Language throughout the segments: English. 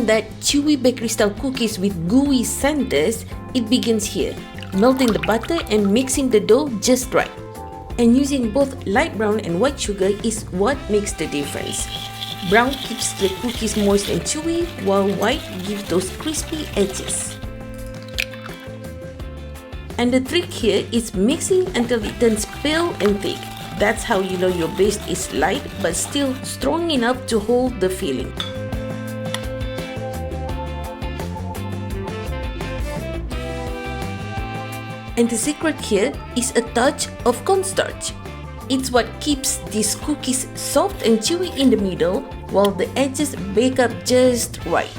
that chewy bakery style cookies with gooey centers, it begins here. Melting the butter and mixing the dough just right. And using both light brown and white sugar is what makes the difference. Brown keeps the cookies moist and chewy, while white gives those crispy edges. And the trick here is mixing until it turns pale and thick. That's how you know your base is light but still strong enough to hold the filling. And the secret here is a touch of cornstarch. It's what keeps these cookies soft and chewy in the middle while the edges bake up just right.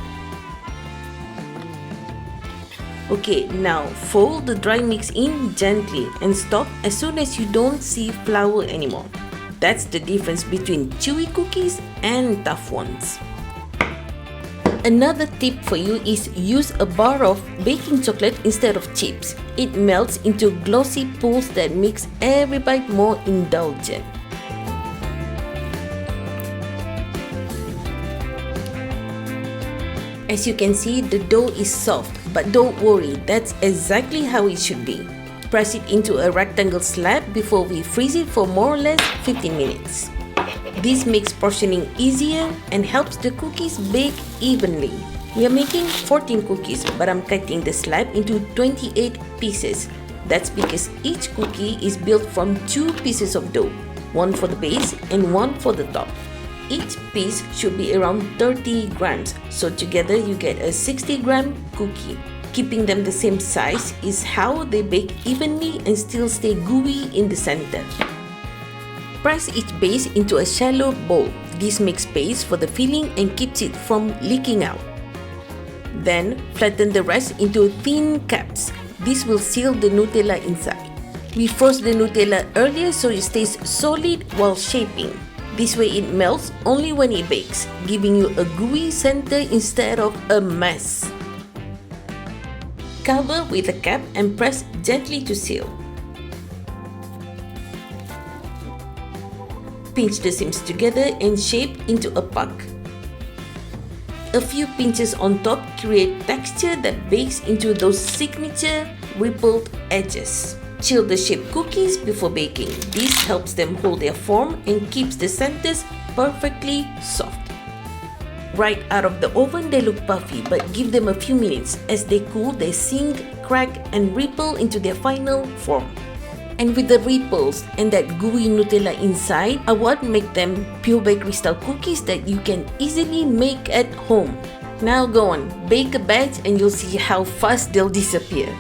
Okay, now fold the dry mix in gently and stop as soon as you don't see flour anymore. That's the difference between chewy cookies and tough ones. Another tip for you is use a bar of baking chocolate instead of chips. It melts into glossy pools that makes every bite more indulgent. As you can see, the dough is soft, but don't worry, that's exactly how it should be. Press it into a rectangle slab before we freeze it for more or less 15 minutes. This makes portioning easier and helps the cookies bake evenly. We are making 14 cookies, but I'm cutting the slab into 28 pieces. That's because each cookie is built from 2 pieces of dough, one for the base and one for the top. Each piece should be around 30 grams, so together you get a 60-gram cookie. Keeping them the same size is how they bake evenly and still stay gooey in the center. Press each base into a shallow bowl. This makes space for the filling and keeps it from leaking out. Then, flatten the rest into thin caps. This will seal the Nutella inside. We froze the Nutella earlier so it stays solid while shaping. This way it melts only when it bakes, giving you a gooey center instead of a mess. Cover with a cap and press gently to seal. Pinch the seams together and shape into a puck. A few pinches on top create texture that bakes into those signature rippled edges. Chill the shaped cookies before baking. This helps them hold their form and keeps the centers perfectly soft. Right out of the oven, they look puffy, but give them a few minutes. As they cool, they sink, crack, and ripple into their final form. And with the ripples and that gooey Nutella inside are what make them pure bakery style cookies that you can easily make at home. Now go on, bake a batch and you'll see how fast they'll disappear.